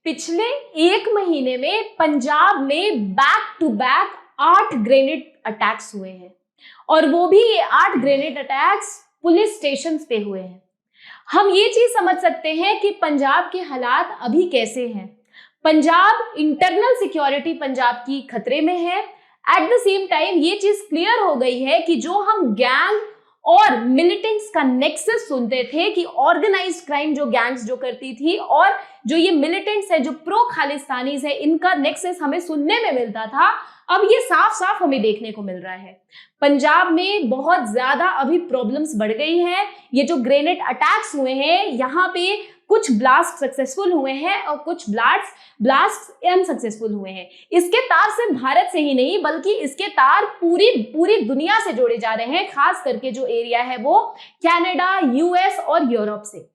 पिछले एक महीने में पंजाब में back to back 8 grenade attacks हुए हैं और वो भी ये 8 ग्रेनेड अटैक्स पुलिस स्टेशन पे हुए हैं। हम ये चीज समझ सकते हैं कि पंजाब के हालात अभी कैसे हैं। पंजाब इंटरनल सिक्योरिटी पंजाब की खतरे में है। एट द सेम टाइम ये चीज क्लियर हो गई है कि जो हम गैंग और मिलिटेंट्स का नेक्सस सुनते थे कि ऑर्गेनाइज्ड क्राइम जो गैंग्स जो करती थी और जो ये मिलिटेंट्स है जो प्रो खालिस्तानीज है इनका नेक्सस हमें सुनने में मिलता था, अब ये साफ साफ हमें देखने को मिल रहा है। पंजाब में बहुत ज्यादा अभी प्रॉब्लम्स बढ़ गई हैं। ये जो ग्रेनेड अटैक्स हुए हैं यहाँ पे कुछ ब्लास्ट सक्सेसफुल हुए हैं और कुछ ब्लास्ट अनसक्सेसफुल हुए हैं। इसके तार सिर्फ भारत से ही नहीं बल्कि इसके तार पूरी दुनिया से जोड़े जा रहे हैं, खास करके जो एरिया है वो कनाडा, यूएस और यूरोप से।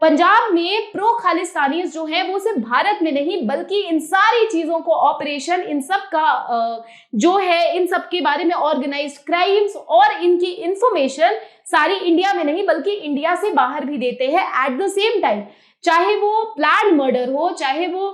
पंजाब में प्रो खालिस्तानीज जो है वो सिर्फ भारत में नहीं बल्कि इन सारी चीजों को ऑपरेशन इन सब का जो है इन सब के बारे में ऑर्गेनाइज्ड क्राइम्स और इनकी इंफॉर्मेशन सारी इंडिया में नहीं बल्कि इंडिया से बाहर भी देते हैं। एट द सेम टाइम चाहे वो प्लान मर्डर हो, चाहे वो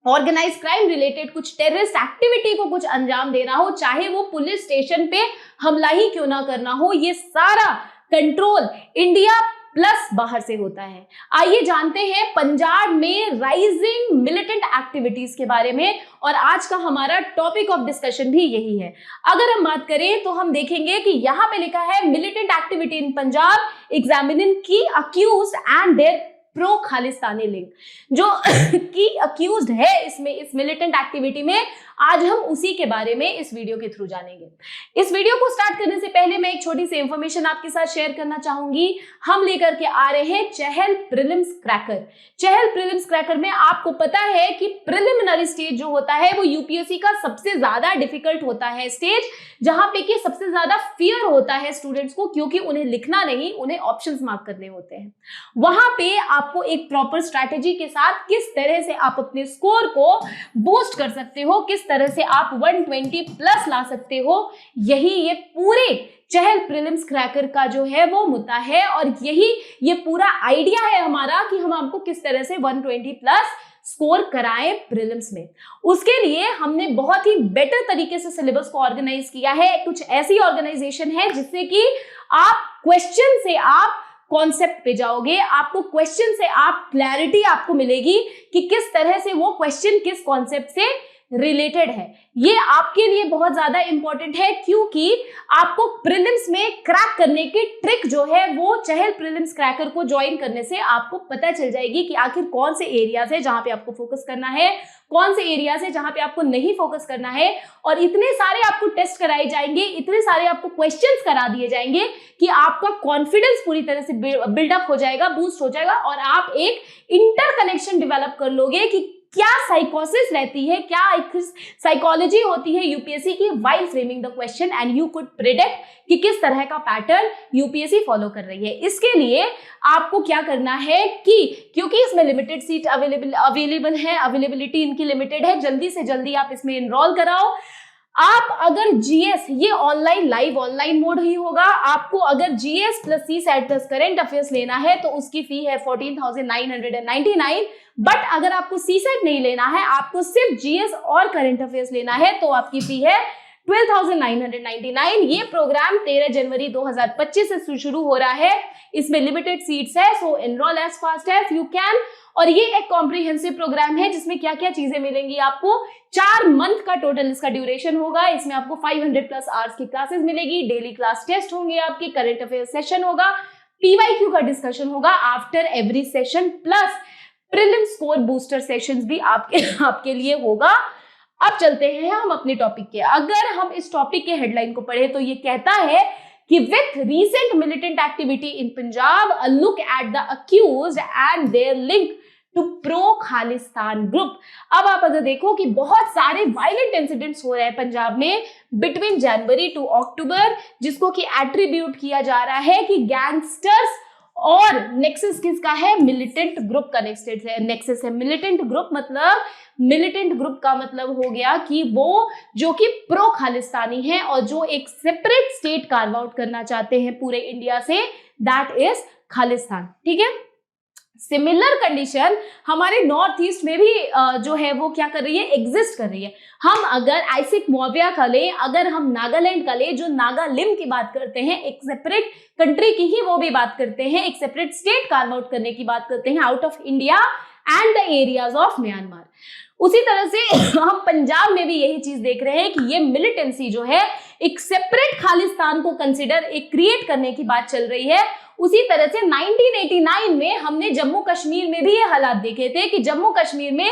ऑर्गेनाइज क्राइम रिलेटेड कुछ टेररिस्ट एक्टिविटी को कुछ अंजाम देना हो, चाहे वो पुलिस स्टेशन पे हमला ही क्यों ना करना हो, ये सारा कंट्रोल इंडिया प्लस बाहर से होता है। आइए जानते हैं पंजाब में राइजिंग मिलिटेंट एक्टिविटीज के बारे में और आज का हमारा टॉपिक ऑफ डिस्कशन भी यही है। अगर हम बात करें तो हम देखेंगे कि यहाँ पे लिखा है militant activity in Punjab examining की accused and their pro Khalistani link. जो की अक्यूज्ड है इसमें इस मिलिटेंट एक्टिविटी में, आज हम उसी के बारे में इस वीडियो के थ्रू जानेंगे। इस वीडियो को स्टार्ट करने से पहले मैं एक छोटी सी इंफॉर्मेशन आपके साथ शेयर करना चाहूंगी। हम लेकर के आ रहे हैं चहल प्रीलिम्स क्रैकर। चहल प्रीलिम्स क्रैकर में आपको पता है कि प्रिलिमिनरी स्टेज जो होता है वो यूपीएससी का सबसे ज्यादा डिफिकल्ट होता है स्टेज, जहां पे कि सबसे ज्यादा फियर होता है स्टूडेंट्स को, क्योंकि उन्हें लिखना नहीं, उन्हें ऑप्शंस मार्क करने होते हैं। वहां पे आपको एक प्रॉपर स्ट्रैटेजी के साथ किस तरह से आप अपने स्कोर को बूस्ट कर सकते हो, किस तरह से आप 120 प्लस ला सकते हो, यही ये पूरे चहल प्रीलिम्स क्रैकर का जो है वो मुद्दा है और यही ये पूरा आइडिया है हमारा कि हम आपको किस तरह से 120 प्लस स्कोर कराएं प्रीलिम्स में। उसके लिए हमने बहुत ही बेटर तरीके से सिलेबस को ऑर्गेनाइज किया है। कुछ ऐसी ऑर्गेनाइजेशन है जिससे कि आप क्वेश्चन से आप कॉन्सेप्ट पे जाओगे, आपको क्वेश्चन से आप क्लैरिटी आपको मिलेगी कि किस तरह से वो क्वेश्चन किस कॉन्सेप्ट से रिलेटेड है। ये आपके लिए बहुत ज्यादा इंपॉर्टेंट है क्योंकि आपको प्रीलिम्स में क्रैक करने की ट्रिक जो है वो चहल प्रीलिम्स क्रैकर को ज्वाइन करने से आपको पता चल जाएगी कि आखिर कौन से एरियाज है जहां पे आपको फोकस करना है, कौन से एरियाज है जहां पे आपको नहीं फोकस करना है। और इतने सारे आपको टेस्ट कराए जाएंगे, इतने सारे आपको क्वेश्चंस करा दिए जाएंगे कि आपका कॉन्फिडेंस पूरी तरह से बिल्डअप हो जाएगा, बूस्ट हो जाएगा और आप एक इंटरकनेक्शन डेवलप कर लोगे कि क्या साइकोसिस रहती है, क्या एक साइकोलॉजी होती है यूपीएससी की while framing the question and you could predict कि किस तरह का पैटर्न यूपीएससी फॉलो कर रही है। इसके लिए आपको क्या करना है कि क्योंकि इसमें लिमिटेड सीट अवेलेबल है, अवेलेबिलिटी इनकी लिमिटेड है, जल्दी से जल्दी आप इसमें एनरोल कराओ। आप अगर जीएस, ये ऑनलाइन लाइव ऑनलाइन मोड ही होगा, आपको अगर GS plus CSAT plus current affairs लेना है तो उसकी फी है 14,999। बट अगर आपको सीसैट नहीं लेना है, आपको सिर्फ जीएस और करंट अफेयर्स लेना है तो आपकी फी है 12,999। ये प्रोग्राम 13 जनवरी 2025 से शुरू हो रहा है। इसमें लिमिटेड सीट्स है, so enrol as fast as you can. और ये एक कॉम्प्रिहेंसिव प्रोग्राम है जिसमें क्या क्या चीजें मिलेंगी आपको। 4 मंथ का टोटल इसका ड्यूरेशन होगा। इसमें आपको 500 प्लस आवर्स की क्लासेस मिलेगी, डेली क्लास टेस्ट होंगे, आपके करंट अफेयर सेशन होगा, पीवाईक्यू का डिस्कशन होगा after every session, plus prelim score booster sessions भी आपके लिए होगा। अब चलते हैं हम अपने टॉपिक के। अगर हम इस टॉपिक के हेडलाइन को पढ़े तो ये कहता है कि with recent militant activity in Punjab, a look at the accused and their link to pro Khalistan group. अब आप अगर देखो कि बहुत सारे वायलेंट इंसिडेंट्स हो रहे हैं पंजाब में बिटवीन जनवरी टू अक्टूबर, जिसको कि एट्रीब्यूट किया जा रहा है कि गैंगस्टर्स और नेक्सस किसका है, मिलिटेंट ग्रुप का नेक्सस है। मिलिटेंट ग्रुप मतलब, मिलिटेंट ग्रुप का मतलब हो गया कि वो जो कि प्रो खालिस्तानी है और जो एक सेपरेट स्टेट कार्व आउट करना चाहते हैं पूरे इंडिया से, दैट इज खालिस्तान। ठीक है, सिमिलर कंडीशन हमारे नॉर्थ ईस्ट में भी जो है वो क्या कर रही है, एग्जिस्ट कर रही है। हम अगर आइसिक मौर्या का ले, अगर हम नागालैंड का ले, जो नागालिम की बात करते हैं, एक सेपरेट कंट्री की ही वो भी बात करते हैं, एक सेपरेट स्टेट कार्व आउट करने की बात करते हैं out of India and the areas of Myanmar. उसी तरह से हम पंजाब में भी यही चीज देख रहे हैं कि ये मिलिटेंसी जो है एक सेपरेट खालिस्तान को कंसिडर एक क्रिएट करने की बात चल रही है। उसी तरह से 1989 में हमने जम्मू कश्मीर में भी ये हालात देखे थे कि जम्मू कश्मीर में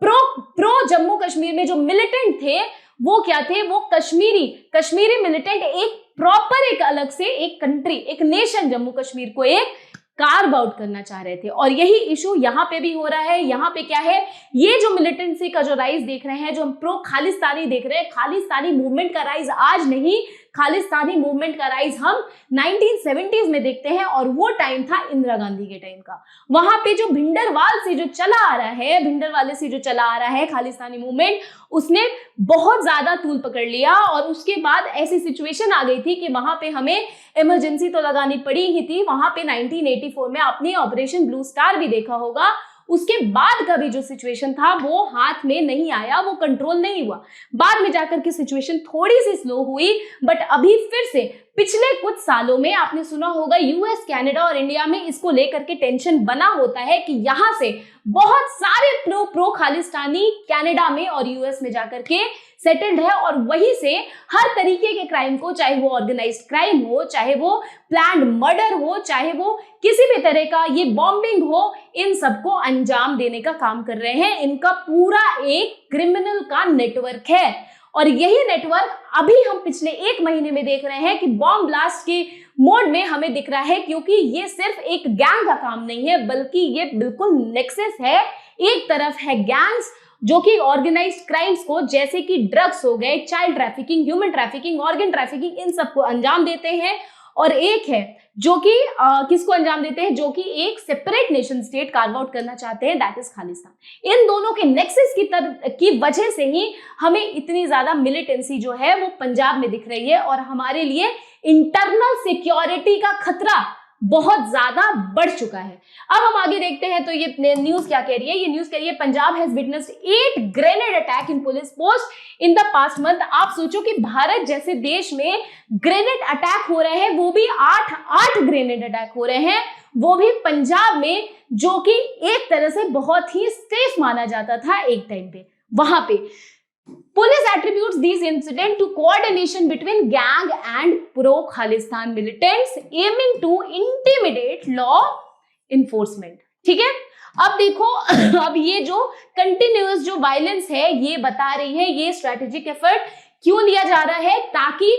प्रो जम्मू कश्मीर में जो मिलिटेंट थे वो क्या थे, वो कश्मीरी मिलिटेंट एक प्रॉपर एक अलग से एक कंट्री, एक नेशन जम्मू कश्मीर को एक कार्व आउट करना चाह रहे थे। और यही इशू यहाँ पे भी हो रहा है। यहाँ पे क्या है, ये जो मिलिटेंसी का जो राइज देख रहे हैं, जो हम प्रो खालिस्तानी देख रहे हैं, खालिस्तानी मूवमेंट का राइज आज नहीं, खालिस्तानी मूवमेंट का राइज हम 1970s में देखते हैं और वो टाइम था इंदिरा गांधी के टाइम का। वहां पे जो भिंडरवाल से जो चला आ रहा है, भिंडरवाले से जो चला आ रहा है खालिस्तानी मूवमेंट, उसने बहुत ज्यादा तूल पकड़ लिया और उसके बाद ऐसी सिचुएशन आ गई थी कि वहां पे हमें इमरजेंसी तो लगानी पड़ी ही थी। वहां पे 1984 में आपने ऑपरेशन ब्लू स्टार भी देखा होगा, उसके बाद का भी जो सिचुएशन था वो हाथ में नहीं आया, वो कंट्रोल नहीं हुआ। बाद में जाकर के सिचुएशन थोड़ी सी स्लो हुई, बट अभी फिर से पिछले कुछ सालों में आपने सुना होगा यूएस, कनाडा और इंडिया में इसको लेकर के टेंशन बना होता है कि यहां से बहुत सारे प्रो खालिस्तानी कनाडा में और यूएस में जाकर के सेटल्ड है और वहीं से हर तरीके के क्राइम को, चाहे वो ऑर्गेनाइज्ड क्राइम हो, चाहे वो प्लान्ड मर्डर हो, चाहे वो किसी भी तरह का ये बॉम्बिंग हो, इन सबको अंजाम देने का काम कर रहे हैं। इनका पूरा एक क्रिमिनल का नेटवर्क है और यही नेटवर्क अभी हम पिछले 1 महीने में देख रहे हैं कि बॉम्ब ब्लास्ट के मोड में हमें दिख रहा है, क्योंकि ये सिर्फ एक गैंग का काम नहीं है, बल्कि ये बिल्कुल नेक्सस है। एक तरफ है गैंग्स जो कि ऑर्गेनाइज्ड क्राइम्स को, जैसे कि ड्रग्स हो गए, child trafficking, human trafficking, organ trafficking, इन सबको अंजाम देते हैं। और एक है जो कि किसको अंजाम देते हैं, जो कि एक separate nation state carve out करना चाहते हैं, दैट इज खालिस्तान। इन दोनों के नेक्सस की वजह से ही हमें इतनी ज्यादा मिलिटेंसी जो है वो पंजाब में दिख रही है और हमारे लिए इंटरनल सिक्योरिटी का खतरा बहुत ज्यादा बढ़ चुका है। अब हम आगे देखते हैं तो ये न्यूज क्या कह रही है। ये न्यूज कह रही है Punjab has witnessed 8 grenade attack in police post in the past month. आप सोचो कि भारत जैसे देश में ग्रेनेड अटैक हो रहे हैं, वो भी 8 ग्रेनेड अटैक हो रहे हैं, वो भी पंजाब में, जो कि एक तरह से बहुत ही सेफ माना जाता था एक टाइम पे। वहां पे Police attributes these incidents to coordination between gang and pro-Khalistan militants aiming to intimidate law enforcement। ठीक है, अब देखो अब ये जो कंटिन्यूअस जो वायलेंस है ये बता रही है, ये स्ट्रेटेजिक एफर्ट क्यों लिया जा रहा है, ताकि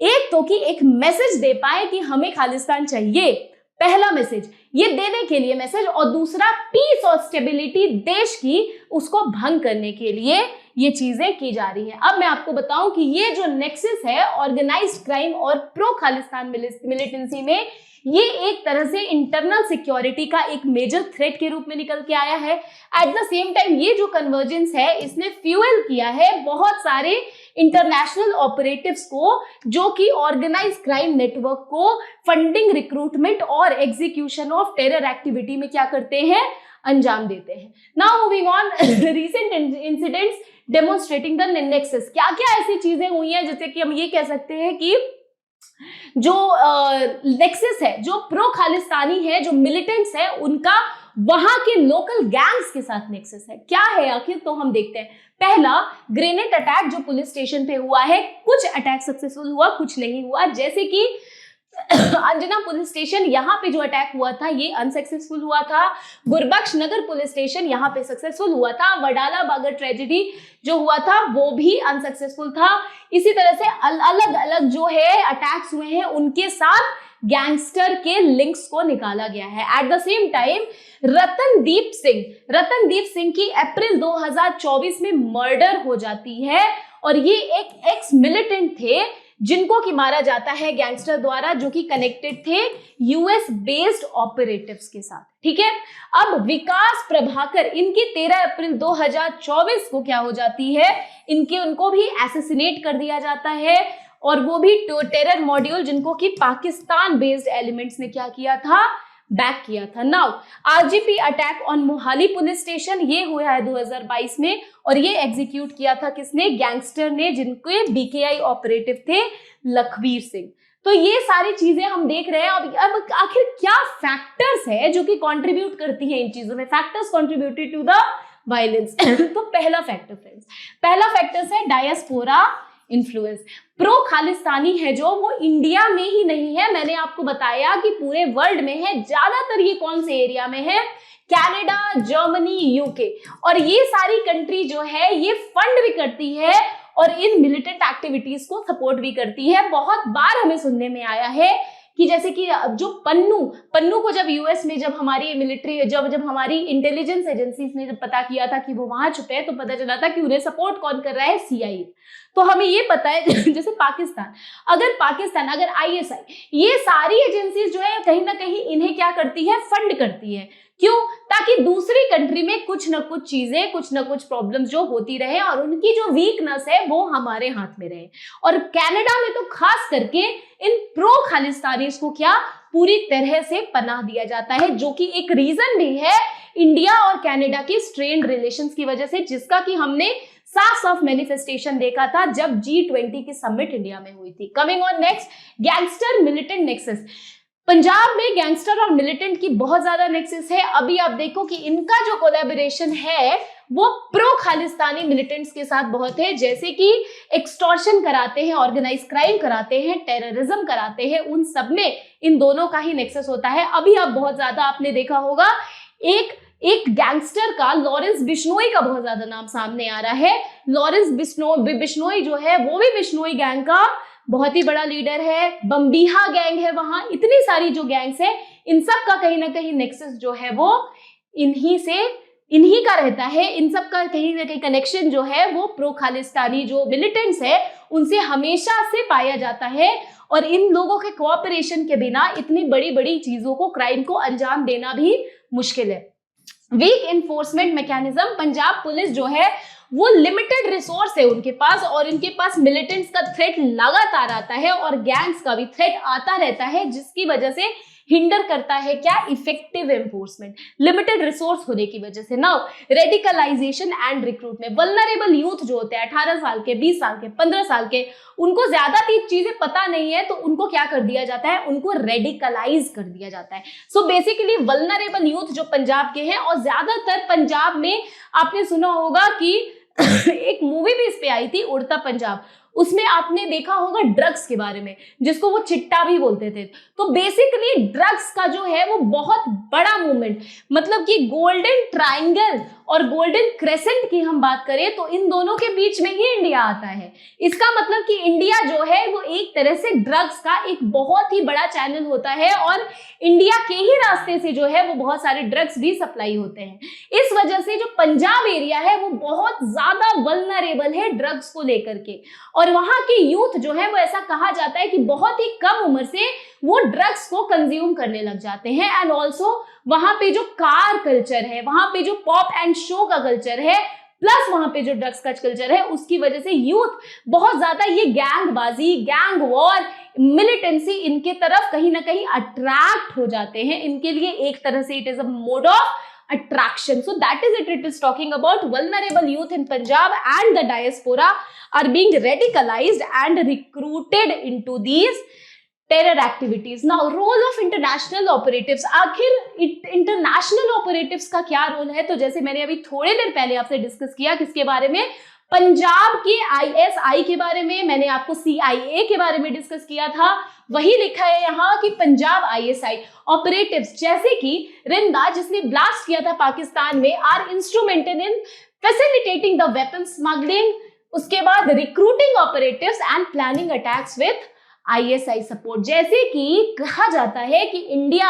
एक तो कि एक मैसेज दे पाए कि हमें खालिस्तान चाहिए, पहला मैसेज ये देने के लिए मैसेज, और दूसरा पीस और स्टेबिलिटी देश की उसको भंग करने के लिए ये चीजें की जा रही हैं। अब मैं आपको बताऊं कि ये जो नेक्सस है ऑर्गेनाइज्ड क्राइम और प्रो खालिस्तान मिलिटेंसी में, ये एक तरह से इंटरनल सिक्योरिटी का एक मेजर थ्रेट के रूप में निकल के आया है। एट द सेम टाइम ये जो कन्वर्जेंस है इसने फ्यूएल किया है बहुत सारे इंटरनेशनल ऑपरेटिव्स को, जो कि ऑर्गेनाइज क्राइम नेटवर्क को फंडिंग, रिक्रूटमेंट और एग्जीक्यूशन ऑफ टेरर एक्टिविटी में क्या करते हैं, अंजाम देते हैं। Now moving on, recent incidents demonstrating the nexus. क्या क्या ऐसी चीजें हुई हैं जैसे कि हम ये कह सकते हैं कि जो नेक्सस है, जो प्रो खालिस्तानी है, जो मिलिटेंट्स है, उनका वहां के लोकल गैंग्स के साथ नेक्सस है। क्या है आखिर, तो हम देखते हैं। पहला, ग्रेनेड अटैक जो पुलिस स्टेशन पे हुआ है, कुछ अटैक सक्सेसफुल हुआ, कुछ नहीं हुआ। जैसे कि अंजना पुलिस स्टेशन, यहाँ पे जो अटैक हुआ था ये अनसक्सेसफुल हुआ था। गुरबख्श नगर पुलिस स्टेशन यहाँ पे सक्सेसफुल हुआ था। वडाला बागर ट्रेजेडी जो हुआ था वो भी अनसक्सेसफुल था। इसी तरह से अलग अलग जो है अटैक्स हुए हैं, उनके साथ गैंगस्टर के लिंक्स को निकाला गया है। Eight the same time Ratandeep Singh की अप्रैल 2024 में मर्डर हो जाती है और ये एक एक्स मिलिटेंट थे जिनको कि मारा जाता है गैंगस्टर द्वारा, जो कि कनेक्टेड थे यूएस बेस्ड ऑपरेटिव्स के साथ। ठीक है, अब विकास प्रभाकर, इनकी 13 अप्रैल 2024 को क्या हो जाती है, उनको भी एसेसिनेट कर दिया जाता है, और वो भी टेरर मॉड्यूल जिनको कि पाकिस्तान बेस्ड एलिमेंट्स ने क्या किया था, बैक किया था। Now RGP attack on Mohali police station, ये हुआ है 2022 में, और ये एग्जीक्यूट किया था किसने? गैंगस्टर ने, जिनके बीकेआई ऑपरेटिव थे लखबीर सिंह। तो ये सारी चीजें हम देख रहे हैं। अब आखिर क्या फैक्टर्स है जो कि कंट्रीब्यूट करती हैं इन चीजों में? Factors contributed to the violence. तो पहला फैक्टर फ्रेंड्स, पहला फैक्टर है डायस्पोरा इन्फ्लुएंस। प्रो खालिस्तानी है जो, वो इंडिया में ही नहीं है, मैंने आपको बताया कि पूरे वर्ल्ड में है। ज्यादातर ये कौन से एरिया में है? कनाडा, जर्मनी, यूके, और ये सारी कंट्री जो है ये फंड भी करती है और इन मिलिटेंट एक्टिविटीज को सपोर्ट भी करती है। बहुत बार हमें सुनने में आया है कि जैसे कि जो पन्नू को जब यूएस में, जब हमारी मिलिट्री, जब हमारी इंटेलिजेंस एजेंसीज ने जब पता किया था कि वो वहां छुपे हैं, तो पता चला था कि उन्हें सपोर्ट कौन कर रहा है? सीआईए। तो हमें ये पता है जैसे पाकिस्तान, अगर आईएसआई, ये सारी एजेंसीज जो है कहीं ना कहीं इन्हें क्या करती है? फंड करती है। क्यों? ताकि दूसरी कंट्री में कुछ ना कुछ चीजें, कुछ ना कुछ प्रॉब्लम्स जो होती रहे और उनकी जो वीकनेस है वो हमारे हाथ में रहे। और कनाडा में तो खास करके इन प्रो खालिस्तानीज को क्या पूरी तरह से पनाह दिया जाता है, जो कि एक रीजन भी है इंडिया और कनाडा के स्ट्रेन्ड रिलेशंस की वजह से, जिसका कि हमने साफ साफ मैनिफेस्टेशन देखा था जब G20 की समिट इंडिया में हुई थी। Coming on next, gangster militant nexus. Punjab में गैंगस्टर और मिलिटेंट की बहुत ज्यादा नेक्सस है। अभी आप देखो कि इनका जो कोलैबोरेशन है वो प्रो खालिस्तानी मिलिटेंट्स के साथ बहुत है, जैसे कि एक्सटॉर्शन कराते हैं, ऑर्गेनाइज क्राइम कराते हैं, टेररिज्म कराते हैं, उन सब में इन दोनों का ही नेक्सस होता है। अभी आप बहुत ज्यादा आपने देखा होगा एक गैंगस्टर का, लॉरेंस बिश्नोई का बहुत ज्यादा नाम सामने आ रहा है। लॉरेंस बिश्नोई जो है वो भी बिश्नोई गैंग का बहुत ही बड़ा लीडर है। बम्बीहा गैंग है वहां, इतनी सारी जो गैंग्स है, इन सब का कहीं ना कहीं नेक्सस जो है वो इन्हीं का रहता है। इन सब का कहीं ना कहीं कनेक्शन जो है वो प्रो खालिस्तानी जो मिलिटेंट्स है उनसे हमेशा से पाया जाता है। और इन लोगों के कोऑपरेशन के बिना इतनी बड़ी बड़ी चीजों को, क्राइम को अंजाम देना भी मुश्किल है। Weak enforcement mechanism, Punjab police जो है वो लिमिटेड रिसोर्स है उनके पास, और इनके पास मिलिटेंट्स का थ्रेट लगातार आता है और गैंग्स का भी थ्रेट आता रहता है, जिसकी वजह से हिंडर करता है क्या? इफेक्टिव एनफोर्समेंट, लिमिटेड रिसोर्स होने की वजह से। Now radicalisation and recruitment, vulnerable youth जो होते हैं 18 साल के, 20 साल के, 15 साल के, उनको ज्यादा चीजें पता नहीं है, तो उनको क्या कर दिया जाता है? उनको रेडिकलाइज कर दिया जाता है। सो बेसिकली वल्नरेबल यूथ जो पंजाब के हैं, और ज्यादातर पंजाब में आपने सुना होगा कि एक मूवी भी इस पे आई थी, उड़ता पंजाब, उसमें आपने देखा होगा ड्रग्स के बारे में, जिसको वो चिट्टा भी बोलते थे। तो बेसिकली ड्रग्स का जो है वो बहुत बड़ा मूवमेंट, मतलब कि गोल्डन ट्रायंगल और गोल्डन क्रेसेंट की हम बात करें तो इन दोनों के बीच में ही इंडिया आता है। इसका मतलब कि इंडिया जो है वो एक तरह से ड्रग्स का एक बहुत ही बड़ा चैनल होता है, और इंडिया के ही रास्ते से जो है वो बहुत सारे ड्रग्स भी सप्लाई होते हैं। इस वजह से जो पंजाब एरिया है वो बहुत ज्यादा वल्नरेबल है ड्रग्स को लेकर के, और वहां के यूथ जो है वो ऐसा कहा जाता है कि बहुत ही कम उम्र से वो ड्रग्स को कंज्यूम करने लग जाते हैं। एंड ऑल्सो वहां पे जो कार कल्चर है, वहां पे जो पॉप एंड शो का कल्चर है, प्लस वहां पे जो ड्रग्स का कल्चर है, उसकी वजह से यूथ बहुत ज्यादा ये गैंगबाजी, गैंग वॉर, मिलिटेंसी, इनके तरफ कहीं ना कहीं अट्रैक्ट हो जाते हैं। इनके लिए एक तरह से it is a mode of attraction. So that is it. It is talking about vulnerable youth in Punjab and the diaspora are being radicalized and recruited into these terror activities. Now role of international operatives, आखिर international operatives का क्या role है? तो जैसे मैंने अभी थोड़ी देर पहले आपसे डिस्कस किया, किसके बारे में? पंजाब के ISI के बारे में, मैंने आपको CIA के बारे में डिस्कस किया था, वही लिखा है यहाँ कि पंजाब ISI ऑपरेटिव्स, जैसे कि रिंदा जिसने ब्लास्ट किया था पाकिस्तान में, are instrumental in facilitating the weapon smuggling, उसके बाद recruiting operatives and planning attacks with ISI support. जैसे कि कहा जाता है कि इंडिया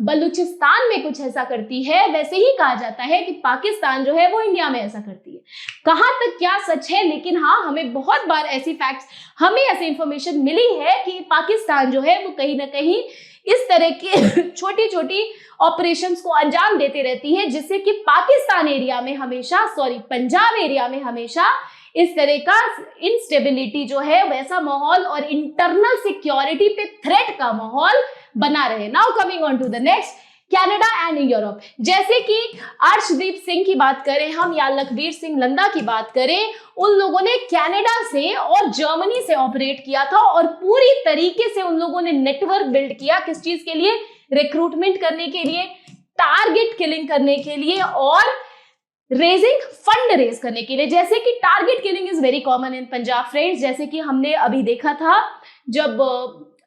बलूचिस्तान में कुछ ऐसा करती है, वैसे ही कहा जाता है कि पाकिस्तान जो है वो इंडिया में ऐसा करती है। कहां तक क्या सच है, लेकिन हाँ, हमें बहुत बार ऐसी फैक्ट्स, हमें ऐसी इंफॉर्मेशन मिली है कि पाकिस्तान जो है वो कहीं ना कहीं इस तरह के छोटी छोटी ऑपरेशंस को अंजाम देते रहती है, जिससे कि पाकिस्तान एरिया में हमेशा, पंजाब एरिया में हमेशा इस तरह का इंस्टेबिलिटी जो है, वैसा माहौल और इंटरनल सिक्योरिटी पे थ्रेट का माहौल बना रहे। Now coming on to the next, Canada and Europe. जैसे कि अर्शदीप सिंह की बात करें हम या लखबीर सिंह लंदा की बात करें, उन लोगों ने कनाडा से और जर्मनी से ऑपरेट किया था और पूरी तरीके से उन लोगों ने नेटवर्क बिल्ड किया। किस चीज के लिए? रिक्रूटमेंट करने के लिए, टारगेट किलिंग करने के लिए और रेजिंग फंड रेज करने के लिए। जैसे कि target killing is very common in Punjab friends, जैसे कि हमने अभी देखा था जब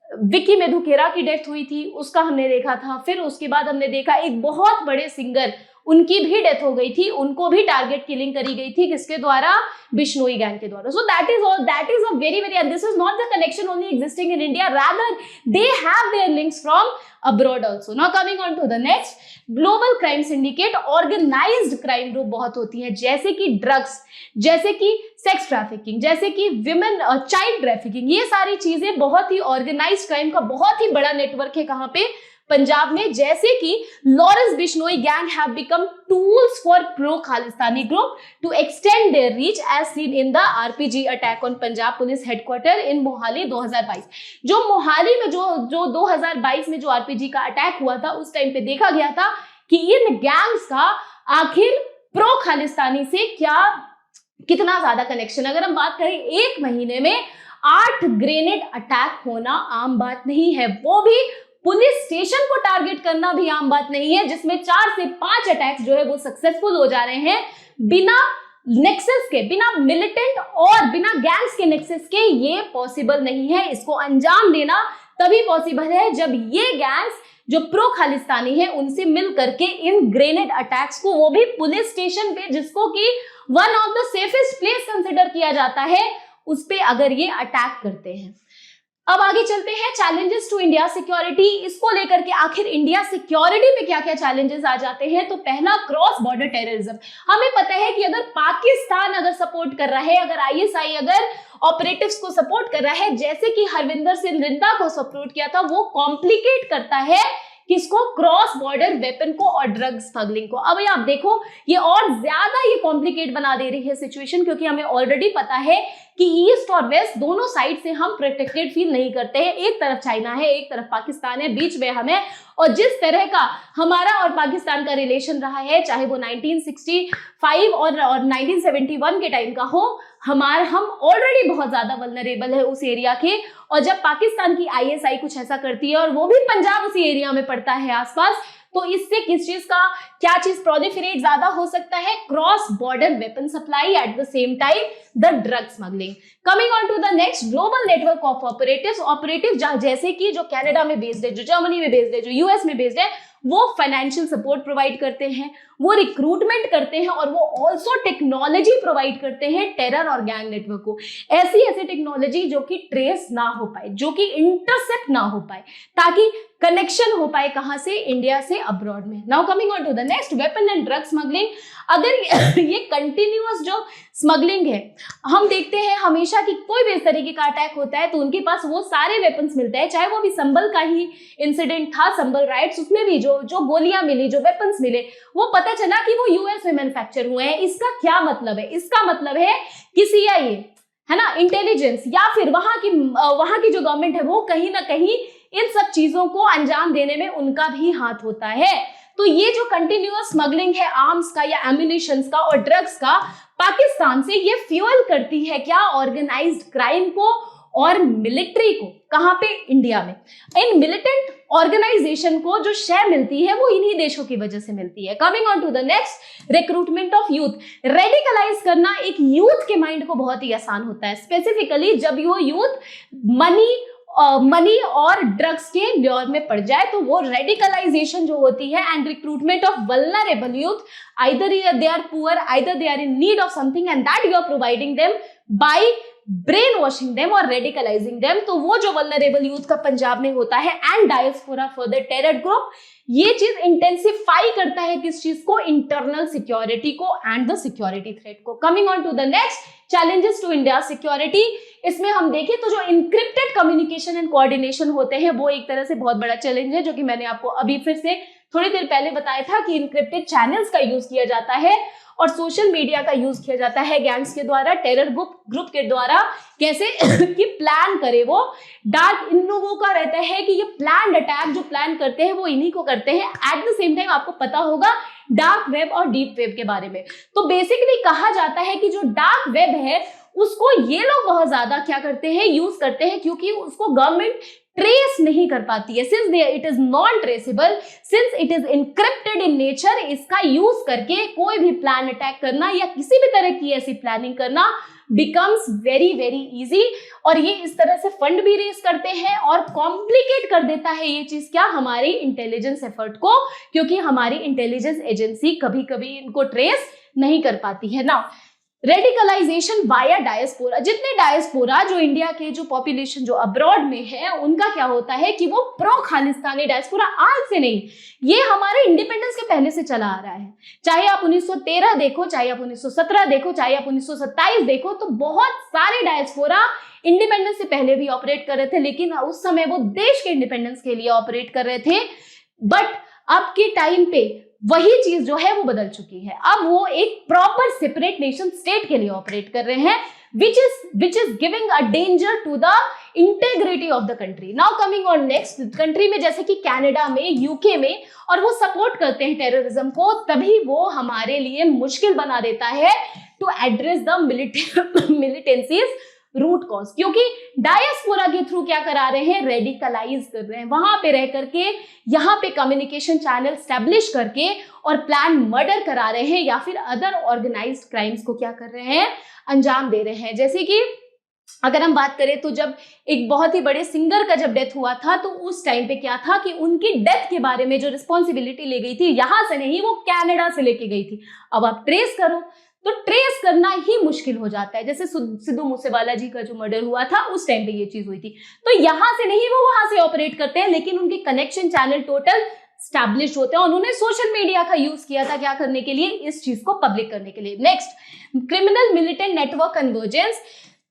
विक्की मेधुकेरा की डेथ हुई थी, उसका हमने देखा था। फिर उसके बाद हमने देखा एक बहुत बड़े सिंगर, उनकी भी डेथ हो गई थी, उनको भी टारगेट किलिंग करी गई थी। किसके द्वारा? बिश्नोई गैंग के द्वारा। So that is all, that is a very very, this is not the connection only existing in India, rather they have their links from abroad also. Now coming on to the next, global crime syndicate, organised crime group बहुत होती है, जैसे कि drugs, जैसे कि sex trafficking, जैसे कि women child trafficking, ये सारी चीजें बहुत ही ऑर्गेनाइज्ड क्राइम का बहुत ही बड़ा नेटवर्क है। कहां पे? पंजाब में। जैसे कि Lawrence Bishnoi gang have become tools for pro Khalistani group to extend their reach as seen in the RPG attack on Punjab police headquarter in Mohali 2022। जो मोहाली में जो 2022 में जो आरपीजी का अटैक हुआ था, उस टाइम पे देखा गया था कि इन गैंग्स का आखिर प्रो खालिस्तानी से कितना ज्यादा कनेक्शन। अगर हम बात करें, एक महीने में 8 ग्रेनेड अटैक होना आम बात नहीं है, वो भी पुलिस स्टेशन को टारगेट करना भी आम बात नहीं है, जिसमें 4 से 5 अटैक्स जो है वो सक्सेसफुल हो जा रहे हैं बिना नेक्सस के, बिना मिलिटेंट और बिना गैंग्स के नेक्सस के। ये पॉसिबल नहीं है। इसको अंजाम देना तभी पॉसिबल है जब ये गैंग्स जो प्रो खालिस्तानी है उनसे मिल करके इन ग्रेनेड अटैक्स को, वो भी पुलिस स्टेशन पे, जिसको कि one of the safest place consider किया जाता है, उस पे अगर ये अटैक करते हैं। अब आगे चलते हैं, चैलेंजेस टू इंडिया सिक्योरिटी। इसको लेकर के आखिर इंडिया सिक्योरिटी पे क्या क्या चैलेंजेस आ जाते हैं? तो पहला, क्रॉस बॉर्डर टेररिज्म। हमें पता है कि अगर पाकिस्तान अगर सपोर्ट कर रहा है, अगर आईएसआई अगर ऑपरेटिव्स को सपोर्ट कर रहा है, जैसे कि हरविंदर सिंह रिंदा को सपोर्ट किया था, वो कॉम्प्लिकेट करता है किसको? क्रॉस बॉर्डर वेपन को और ड्रग स्मगलिंग को। अब आप देखो, ये और ज्यादा ये कॉम्प्लिकेट बना दे रही है सिचुएशन, क्योंकि हमें ऑलरेडी पता है कि ईस्ट और वेस्ट दोनों साइड से हम प्रोटेक्टेड फील नहीं करते हैं। एक तरफ चाइना है, एक तरफ पाकिस्तान है, बीच में हमें, और जिस तरह का हमारा और पाकिस्तान का रिलेशन रहा है, चाहे वो 1965 और 1971 के टाइम का हो, हम ऑलरेडी बहुत ज्यादा वल्नरेबल है उस एरिया के। और जब पाकिस्तान की आईएसआई कुछ ऐसा करती है और वो भी पंजाब उसी एरिया में पड़ता है आसपास, तो इससे किस चीज का, क्या चीज प्रोलिफरेट ज्यादा हो सकता है? Cross border weapon supply, at the same time the drug smuggling. Coming on to the next, global network of operatives, जैसे कि जो कनाडा में बेस्ड है, जो जर्मनी में बेस्ड है, जो यूएस में बेस्ड है, वो फाइनेंशियल सपोर्ट प्रोवाइड करते हैं, वो रिक्रूटमेंट करते हैं और वो ऑल्सो टेक्नोलॉजी प्रोवाइड करते हैं टेरर और गैंग नेटवर्क को। ऐसी टेक्नोलॉजी जो कि ट्रेस ना हो पाए, जो कि इंटरसेप्ट ना हो पाए, ताकि कनेक्शन हो पाए कहां से? इंडिया से अब्रॉड में। Now coming on to the next, weapon and drug smuggling. अगर ये कंटिन्यूअस जो स्मगलिंग है, हम देखते हैं हमेशा कि कोई भी इस तरीके का अटैक होता है तो उनके पास वो सारे वेपन्स मिलते हैं, चाहे वो भी संभल का ही इंसिडेंट था, संभल राइट्स, उसमें भी जो गोलियां मिली, जो वेपन्स मिले, वो पता चला कि वो यूएस में मैन्युफैक्चर हुए हैं। इसका क्या मतलब है? इसका मतलब है कि CIA, है ना, इंटेलिजेंस, या फिर वहां की जो गवर्नमेंट है, वो कहीं ना कहीं इन सब चीजों को अंजाम देने में उनका भी हाथ होता है। तो ये जो कंटिन्यूअस स्मगलिंग है आर्म्स का या एम्युनिशंस का और ड्रग्स का पाकिस्तान से, ये फ्यूल करती है क्या? ऑर्गेनाइज्ड क्राइम को और मिलिट्री को। कहां पे? इंडिया में। इन मिलिटेंट ऑर्गेनाइजेशन को जो शय मिलती है वो इन्हीं देशों की वजह से मिलती है। Coming on to the next, recruitment of youth. Radicalise करना एक यूथ के माइंड को बहुत ही आसान होता है, स्पेसिफिकली जब वो यूथ मनी और ड्रग्स के ल्योर में पड़ जाए, तो वो रेडिकलाइजेशन जो होती है and recruitment of vulnerable youth, either they are poor, either they are in need of something and that you are providing them by brain washing them और रेडिकलाइजिंग देम। तो वो जो वल्नरेबल यूथ का पंजाब में होता है and diaspora for the terror group, ये चीज इंटेंसिफाई करता है किस चीज को? इंटरनल सिक्योरिटी को एंड द सिक्योरिटी थ्रेट को। Coming on to the next, challenges to India security. इसमें हम देखें तो जो इंक्रिप्टेड कम्युनिकेशन एंड कोऑर्डिनेशन होते हैं, वो एक तरह से बहुत बड़ा चैलेंज है, जो कि मैंने आपको अभी फिर से थोड़ी देर पहले बताया था कि इंक्रिप्टेड चैनल्स का यूज किया जाता है। और सोशल मीडिया का यूज किया जाता है गैंग्स के द्वारा, टेरर ग्रुप के द्वारा, कैसे कि प्लान करे वो। डार्क इन लोगों का रहता है कि ये प्लान अटैक जो प्लान करते हैं वो इन्हीं को करते हैं। एट द सेम टाइम आपको पता होगा डार्क वेब और डीप वेब के बारे में। तो बेसिकली कहा जाता है कि जो डार्क वेब है उसको ये लोग बहुत ज्यादा क्या करते हैं, यूज करते हैं, क्योंकि उसको गवर्नमेंट ट्रेस नहीं कर पाती है। Since it is non traceable, since it is encrypted in nature, इसका यूज करके कोई भी प्लान अटैक करना या किसी भी तरह की ऐसी प्लानिंग करना बिकम्स वेरी वेरी इजी। और ये इस तरह से फंड भी रेज करते हैं और कॉम्प्लिकेट कर देता है ये चीज क्या, हमारी इंटेलिजेंस एफर्ट को, क्योंकि हमारी इंटेलिजेंस एजेंसी कभी कभी इनको ट्रेस नहीं कर पाती है ना। रेडिकलाइजेशन वाया डायस्पोरा, जितने डायस्पोरा जो इंडिया के जो पॉपुलेशन जो अब्रॉड में है उनका क्या होता है कि वो प्रो खालिस्तानी डायस्पोरा, आज से नहीं, ये हमारे इंडिपेंडेंस के पहले से चला आ रहा है। चाहे आप 1913 देखो, चाहे आप 1917 देखो, चाहे आप 1927 देखो, तो बहुत सारे डायस्पोरा इंडिपेंडेंस से पहले भी ऑपरेट कर रहे थे, लेकिन उस समय वो देश के इंडिपेंडेंस के लिए ऑपरेट कर रहे थे। बट अब के टाइम पे वही चीज जो है वो बदल चुकी है। अब वो एक प्रॉपर सेपरेट नेशन स्टेट के लिए ऑपरेट कर रहे हैं, which is giving a danger to the integrity of the country. Now coming on next country में, जैसे कि कनाडा में, यूके में, और वो सपोर्ट करते हैं टेररिज्म को, तभी वो हमारे लिए मुश्किल बना देता है to address the militancy's root cause, क्योंकि डायस्पोरा के थ्रू क्या करा रहे हैं, रेडिकलाइज कर रहे हैं, वहां पे रह करके यहाँ पे कम्युनिकेशन चैनल स्टैब्लिश करके और प्लान मर्डर करा रहे हैं या फिर अदर ऑर्गेनाइज्ड क्राइम्स को क्या कर रहे हैं, अंजाम दे रहे हैं। जैसे कि अगर हम बात करें तो जब एक बहुत ही बड़े सिंगर का जब डेथ हुआ था, तो उस टाइम पे क्या था कि उनकी डेथ के बारे में जो रिस्पॉन्सिबिलिटी ले गई थी यहां से नहीं, वो कनाडा से लेके गई थी। अब आप ट्रेस करो तो ट्रेस करना ही मुश्किल हो जाता है। जैसे सिद्धू मूसेवाला जी का जो मर्डर हुआ था उस टाइम पे ये चीज हुई थी, तो यहां से नहीं, वो वहां से ऑपरेट करते हैं, लेकिन उनके कनेक्शन चैनल टोटल स्टैब्लिश होते हैं। उन्होंने सोशल मीडिया का यूज किया था क्या करने के लिए, इस चीज को पब्लिक करने के लिए। Next, criminal militant network convergence.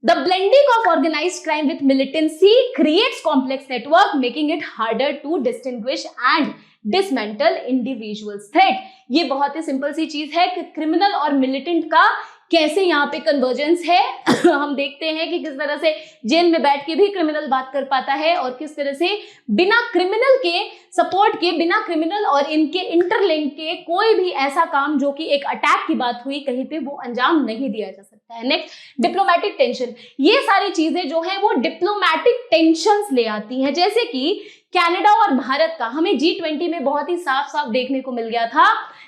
The blending of organized crime with militancy creates complex network, making it harder to distinguish and dismantle individuals threat. ये बहुत ही सिंपल सी चीज है कि क्रिमिनल और मिलिटेंट का कैसे यहाँ पे कन्वर्जेंस है। हम देखते हैं कि किस तरह से जेल में बैठ के भी क्रिमिनल बात कर पाता है और किस तरह से बिना क्रिमिनल के सपोर्ट के, बिना क्रिमिनल और इनके इंटरलिंक के कोई भी ऐसा काम जो कि एक अटैक की बात हुई कहीं पे, वो अंजाम नहीं दिया जा सकता है। Next, diplomatic tension. ये सारी चीजें जो है वो डिप्लोमेटिक टेंशंस ले आती हैं। जैसे कि कनाडा और भारत का हमें G20 में बहुत ही साफ साफ देखने को मिल गया था,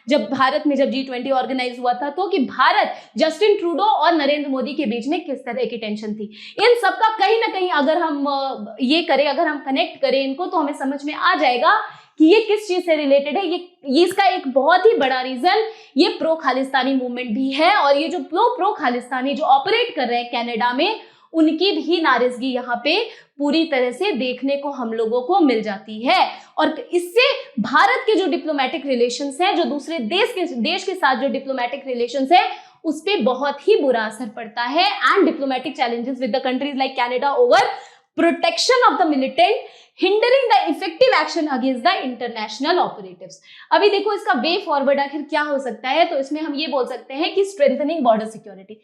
जब भारत में जब G20 ऑर्गेनाइज हुआ था, तो कि भारत, जस्टिन ट्रूडो और नरेंद्र मोदी के बीच में किस तरह की टेंशन थी। इन सबका कहीं ना कहीं अगर हम ये करें, अगर हम कनेक्ट करें इनको, तो हमें समझ में आ जाएगा कि ये किस चीज से रिलेटेड है। ये इसका एक बहुत ही बड़ा रीजन ये प्रो खालिस्तानी मूवमेंट भी है, और ये जो प्रो खालिस्तानी जो ऑपरेट कर रहे हैं कनाडा में, उनकी भी नाराजगी यहाँ पे पूरी तरह से देखने को हम लोगों को मिल जाती है। और इससे भारत के जो डिप्लोमेटिक रिलेशंस हैं, जो दूसरे देश के साथ जो डिप्लोमेटिक रिलेशंस है, उस पे बहुत ही बुरा असर पड़ता है। And diplomatic challenges with the countries like Canada over protection of the militant hindering the effective action against the international operatives. अभी देखो इसका वे फॉरवर्ड आखिर क्या हो सकता है, तो इसमें हम ये बोल सकते हैं कि स्ट्रेंथनिंग बॉर्डर सिक्योरिटी।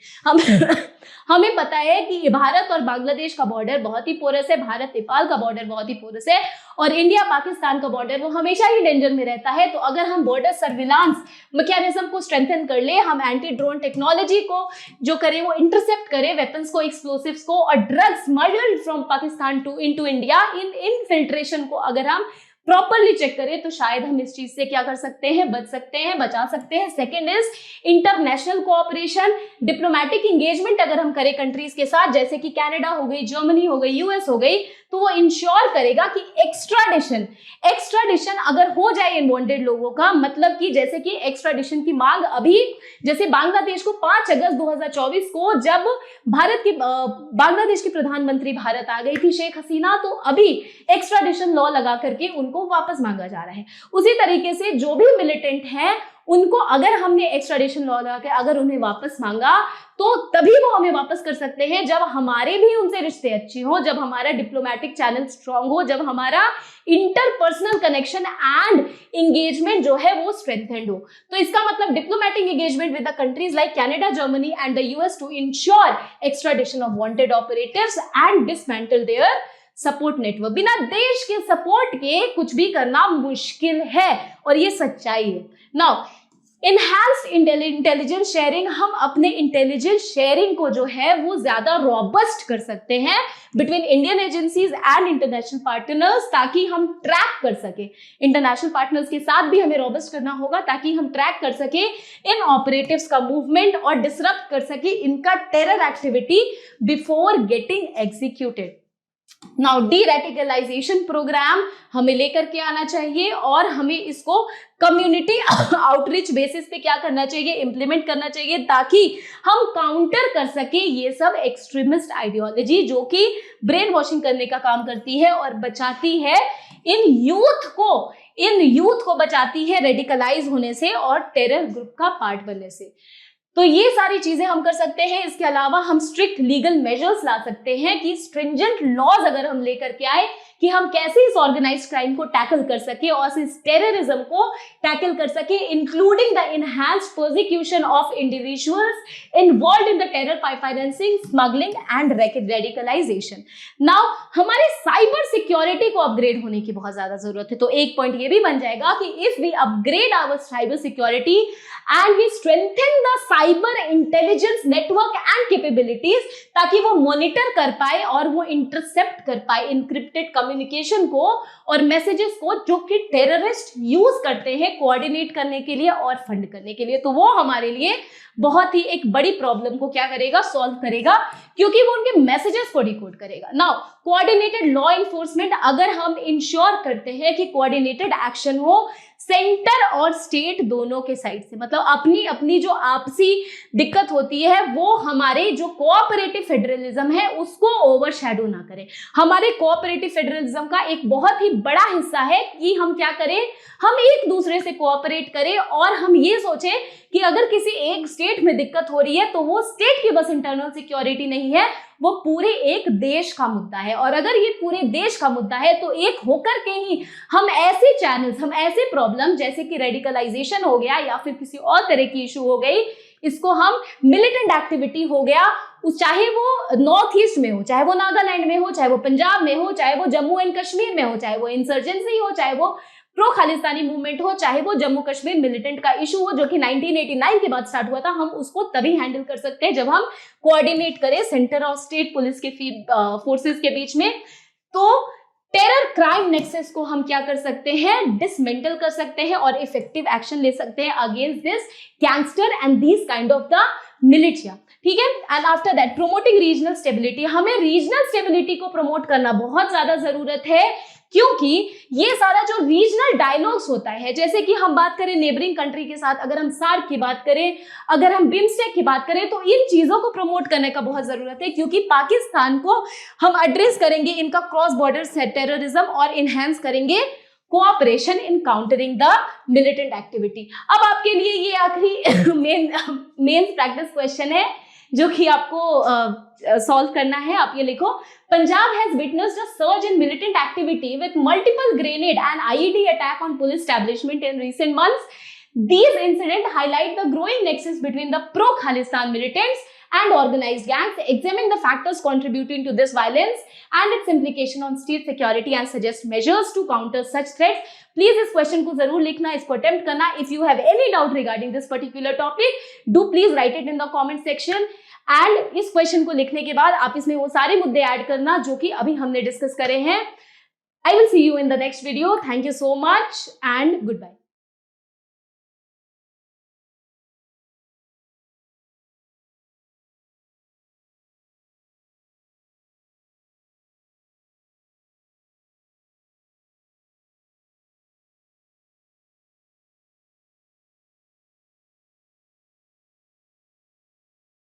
हमें पता है कि भारत और बांग्लादेश का बॉर्डर बहुत ही पोरस है, भारत नेपाल का बॉर्डर बहुत ही पोरस है, और इंडिया पाकिस्तान का बॉर्डर वो हमेशा ही डेंजर में रहता है। तो अगर हम बॉर्डर सर्विलांस मैकेनिज्म को स्ट्रेंथन कर ले, हम एंटी ड्रोन टेक्नोलॉजी को जो करें, वो इंटरसेप्ट करें वेपन्स को, एक्सप्लोसिव्स को, और drugs smuggled from Pakistan to into India, इन इनफिल्ट्रेशन को अगर हम प्रॉपरली चेक करें, तो शायद हम इस चीज से क्या कर सकते हैं, बच सकते हैं, बचा सकते हैं। Second is international cooperation, diplomatic engagement अगर हम करें कंट्रीज के साथ, जैसे कि कनाडा हो गई, जर्मनी हो गई, यूएस हो गई, तो वो इंश्योर करेगा कि एक्स्ट्राडिशन अगर हो जाए अनवांटेड लोगों का, मतलब कि जैसे कि एक्स्ट्राडिशन की मांग अभी, जैसे बांग्लादेश को 5 अगस्त 2024 को जब बांग्लादेश की प्रधानमंत्री भारत आ गई थी शेख हसीना, तो अभी एक्स्ट्राडिशन लॉ लगा करके उनको को वापस मांगा जा रहा है। उसी तरीके से जो भी मिलिटेंट हैं उनको अगर हमने एक्स्ट्राडिशन लॉ लगा के अगर उन्हें वापस मांगा तो तभी वो हमें वापस कर सकते हैं जब हमारे भी उनसे रिश्ते अच्छे हो, जब हमारा डिप्लोमेटिक चैनल स्ट्रांग हो, जब हमारा इंटरपर्सनल कनेक्शन एंड एंगेजमेंट जो है वो स्ट्रेंथेंड हो। तो इसका मतलब diplomatic engagement with the countries like Canada, Germany and the US to ensure extradition of wanted operatives and dismantle their support network. बिना देश के सपोर्ट के कुछ भी करना मुश्किल है और ये सच्चाई है। नाउ इनहैंस्ड इंटेलिजेंस शेयरिंग, हम अपने इंटेलिजेंस शेयरिंग को जो है वो ज्यादा रॉबस्ट कर सकते हैं between Indian agencies and international partners, ताकि हम ट्रैक कर सके। इंटरनेशनल पार्टनर्स के साथ भी हमें रॉबस्ट करना होगा ताकि हम ट्रैक कर सके इन ऑपरेटिव्स का मूवमेंट और डिसरप्ट कर सके इनका terror activity before getting executed. Now deradicalisation programme हमें लेकर के आना चाहिए और हमें इसको कम्युनिटी आउटरीच बेसिस पे क्या करना चाहिए, इंप्लीमेंट करना चाहिए, ताकि हम काउंटर कर सके ये सब एक्सट्रीमिस्ट आइडियोलॉजी जो कि ब्रेन वॉशिंग करने का काम करती है और बचाती है इन यूथ को बचाती है रेडिकलाइज होने से और टेरर ग्रुप का पार्ट बनने से। तो ये सारी चीजें हम कर सकते हैं। इसके अलावा हम स्ट्रिक्ट लीगल मेजर्स ला सकते हैं कि स्ट्रिंजेंट लॉज अगर हम लेकर के आए कि हम कैसे इस ऑर्गेनाइज्ड क्राइम को टैकल कर सके और इस टेररिज्म को टैकल कर सके, including the enhanced prosecution of individuals involved in the terror financing, smuggling and radicalisation. Now हमारे साइबर सिक्योरिटी को अपग्रेड होने की बहुत ज्यादा जरूरत है। तो एक पॉइंट ये भी बन जाएगा कि if we upgrade our cyber security and we strengthen the cyber intelligence network and capabilities, ताकि वो मॉनिटर कर पाए और वो इंटरसेप्ट कर पाए इनक्रिप्टेड कम्युनिकेशन को और मैसेजेस को जो कि टेररिस्ट यूज करते हैं कोऑर्डिनेट करने के लिए और फंड करने के लिए। तो वो हमारे लिए बहुत ही एक बड़ी प्रॉब्लम को क्या करेगा, सॉल्व करेगा, क्योंकि वो उनके मैसेजेस को डिकोड करेगा। नाउ कोऑर्डिनेटेड लॉ इन्फोर्समेंट, अगर हम इंश्योर करते हैं कि कोऑर्डिनेटेड एक्शन हो सेंटर और स्टेट दोनों के साइड से, मतलब अपनी अपनी जो आपसी दिक्कत होती है वो हमारे जो कोऑपरेटिव फेडरलिज्म है उसको ओवरशैडो ना करे। हमारे कोऑपरेटिव फेडरलिज्म का एक बहुत ही बड़ा हिस्सा है कि हम क्या करें, हम एक दूसरे से कोऑपरेट करें और हम ये सोचें कि अगर किसी एक स्टेट में दिक्कत हो रही है तो वो स्टेट की बस इंटरनल सिक्योरिटी नहीं है, वो पूरे एक देश का मुद्दा है। और अगर ये पूरे देश का मुद्दा है तो एक होकर के ही हम ऐसे चैनल्स, हम ऐसे प्रॉब्लम जैसे कि रेडिकलाइजेशन हो गया या फिर किसी और तरह की इशू हो गई, इसको हम मिलिटेंट एक्टिविटी हो गया, चाहे वो नॉर्थ ईस्ट में हो, चाहे वो नागालैंड में हो, चाहे वो पंजाब में हो, चाहे वो जम्मू एंड कश्मीर में हो, चाहे वो इंसर्जेंसी हो, चाहे वो प्रो खालिस्तानी मूवमेंट हो, चाहे वो जम्मू कश्मीर मिलिटेंट का इशू हो जो कि 1989 के बाद स्टार्ट हुआ था, हम उसको तभी हैंडल कर सकते हैं जब हम कोऑर्डिनेट करें सेंटर और स्टेट पुलिस के फोर्सेस के बीच में। तो टेरर क्राइम नेक्सस को हम क्या कर सकते हैं, डिसमेंटल कर सकते हैं और इफेक्टिव एक्शन ले सकते हैं against this gangster and this kind of the militia. ठीक है। And after that promoting regional stability, हमें रीजनल स्टेबिलिटी को प्रमोट करना बहुत ज्यादा जरूरत है, क्योंकि ये सारा जो रीजनल डायलॉग्स होता है, जैसे कि हम बात करें नेबरिंग कंट्री के साथ, अगर हम सार्क की बात करें, अगर हम बिम्स्टेक की बात करें, तो इन चीजों को प्रमोट करने का बहुत जरूरत है, क्योंकि पाकिस्तान को हम एड्रेस करेंगे इनका क्रॉस बॉर्डर टेररिज्म और इनहेंस करेंगे cooperation in countering the militant activity. अब आपके लिए ये आखिरी मेन प्रैक्टिस क्वेश्चन है जो कि आपको सॉल्व करना है। आप ये लिखो, Punjab has witnessed a surge in militant activity with multiple grenade and IED attack on police establishment in recent months. These incidents highlight the growing nexus between the pro-Khalistan militants and organized gangs. Examine the factors contributing to this violence and its implication on state security and suggest measures to counter such threats. Please इस question को जरूर लिखना, इसको attempt करना. If you have any doubt regarding this particular topic, do please write it in the comment section. And इस question को लिखने के बाद आप इसमें वो सारे मुद्दे ऐड करना जो कि अभी हमने डिस्कस करे हैं. I will see you in the next video. Thank you so much and goodbye.